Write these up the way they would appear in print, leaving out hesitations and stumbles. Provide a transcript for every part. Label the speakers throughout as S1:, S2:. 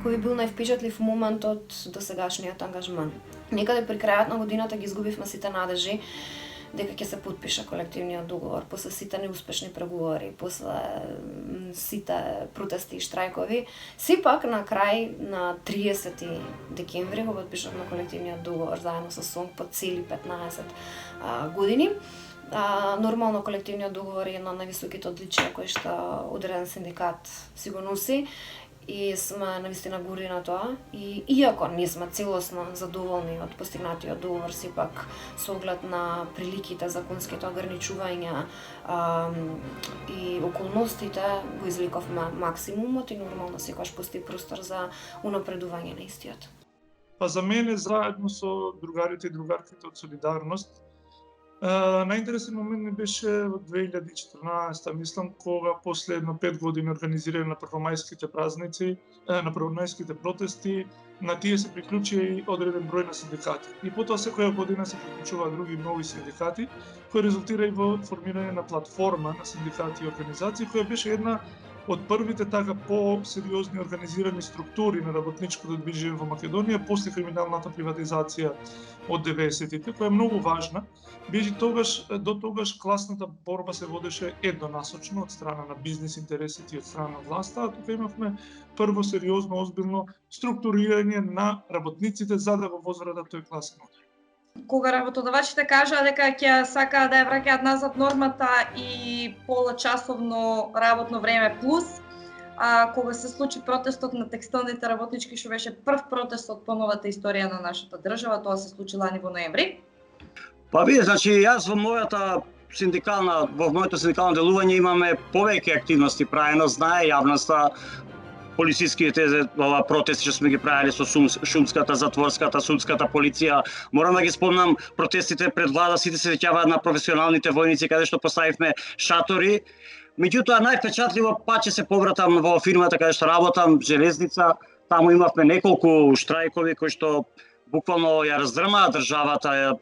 S1: кој би бил највпечатлив момент од досегашниот ангажман? Некаде при крајот на годината ги изгубивме сите надежи дека ќе се потпише колективниот договор, после сите неуспешни преговори, после сите протести и штрајкови. Сепак на крај на 30 декември го потпишавме колективниот договор заедно со СОНК по цели 15 години. Нормално колективниот договор е една од највисоките одличија кои што одреден синдикат си го носи и сме навистина горди на тоа. И иако не сме целосно задоволни од постигнатиот договор, сепак со оглед на приликите, законските ограничувања и околностите го извлековме максимумот и нормално секогаш постои простор за унапредување на истиот.
S2: Па за мене заедно со другарите и другарките од Солидарност, најинтересен момент ми беше во 2014, мислам, кога после едно 5 години организирање на првомајските празници, на првомајските протести, на тие се приклучи и одреден број на синдикати. И потоа секоја година се приклучуваат други нови синдикати, кои резултира и во формирање на платформа на синдикати и организации, која беше една од првите така по-сериозни организирани структури на работничкото движење во Македонија после криминалната приватизација од 90-тите, која е многу важна, бидејќи до тогаш класната борба се водеше еднонасочно од страна на бизнис интересите и од страна на власта, а тука имавме прво сериозно, озбилно структурирање на работниците за да го возвратат тој класен однос.
S3: Кога работодавачите кажаа дека ќе сакаат да ја враќаат назад нормата и полачасовно работно време плюс, кога се случи протестот на текстилните работнички, што беше прв протест од поновата историја на нашата држава, тоа се случи лани во ноември.
S4: Па вие, значи, јас во моето синдикално делување имаме повеќе активности правено, знае јавноста, полициските протести што сме ги правеле со шумската, затворската, судската полиција. Морам да ги спомнам протестите пред влада, сите се сеќаваат на професионалните војници каде што поставивме шатори. Меѓутоа највпечатливо паче се повратам во фирмата каде што работам, Железница. Таму имавме неколку штрајкови кои што буквално ја раздрмаа државата,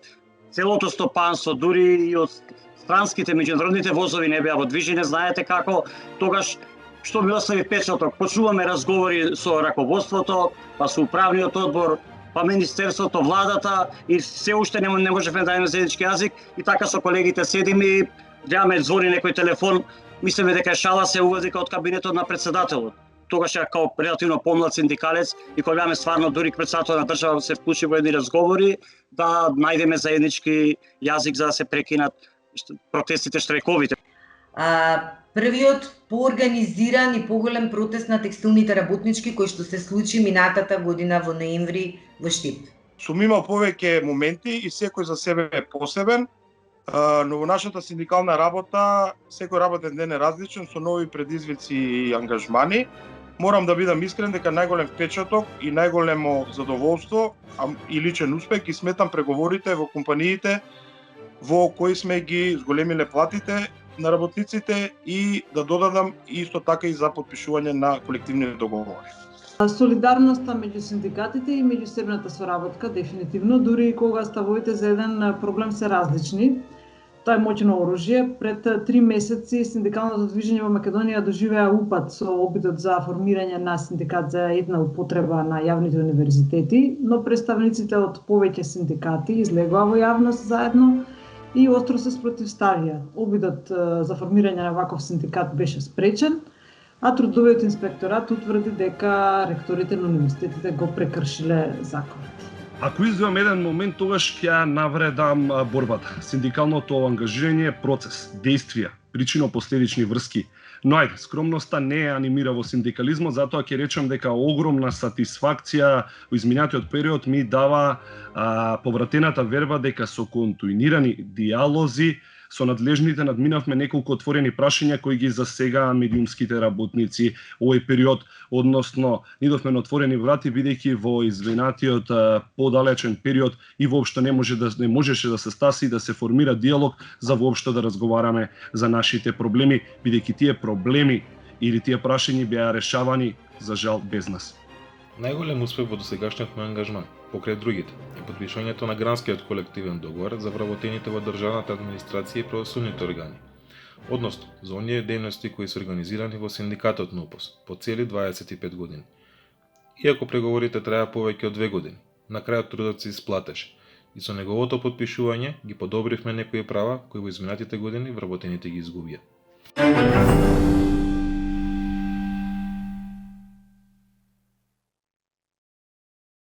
S4: целото стопанство, дури и од странските меѓународните возови не беа во движење. Знаете како тогаш што ми остави впечаток. Почнуваме разговори со раководството, па со управниот одбор, па министерството, владата и се уште не можевме да имаме заеднички јазик и така со колегите седиме и гледаме звони некој телефон, мислиме дека шала се увади од кабинетот на председателот. Тогаш ја као релативно помлад синдикалец и кога беаме стварно дури председател на држава се вклучи во едни разговори да најдеме заеднички јазик за да се прекинат протестите, штрајковите.
S5: Првиот поорганизиран и поголем протест на текстилните работнички кој што се случи минатата година во ноември во Штип.
S6: Сум имал повеќе моменти и секој за себе е посебен, но во нашата синдикална работа секој работен ден е различен со нови предизвици и ангажмани. Морам да бидам искрен дека најголем впечаток и најголемо задоволство и личен успех ги сметам преговорите во компаниите во кои сме ги зголемиле платите на работниците и да додадам исто така и за потпишување на колективни договори.
S7: Солидарноста меѓу синдикатите и меѓусебната соработка дефинитивно, дури и кога ставовите за еден проблем се различни. Тоа е моќно оружје. Пред 3 месеци синдикалното движење во Македонија доживеа упад со обидот за формирање на синдикат за една употреба на јавните универзитети, но представниците од повеќе синдикати излегоа во јавност заедно и остро се спротивставија. Обидот за формирање на ваков синдикат беше спречен, а трудовиот инспекторат утврди дека ректорите на универзитетите го прекршиле законот.
S8: Ако извам еден момент, тогаш ќе навредам борбата. Синдикалното ангажирање е процес, действија, причино-последични врски. Но ајде, скромноста не е анимира во синдикализмот, затоа ќе речем дека огромна сатисфакција во изминатиот период ми дава повратената верба дека со континуирани диалози со надлежните надминавме неколку отворени прашања кои ги засегаа медиумските работници овој период, односно нидовме на отворени врати бидејќи во изминатиот подалечен период и воопшто не можеше да се стаси и да се формира диалог за воопшто да разговараме за нашите проблеми, бидејќи тие проблеми или тие прашања беа решавани за жал без нас.
S9: Најголем успех во досегашниот мој ангажман, покрај другите, е подпишувањето на гранскиот колективен договор за вработените во државната администрација и правосудните органи, односно за оние дејности кои се организирани во синдикатот НУПОС по цели 25 години. Иако преговорите траја повеќе од 2 години, на крајот трудот се исплатеше и со неговото потпишување ги подобривме некои права кои во изминатите години вработените ги изгубија.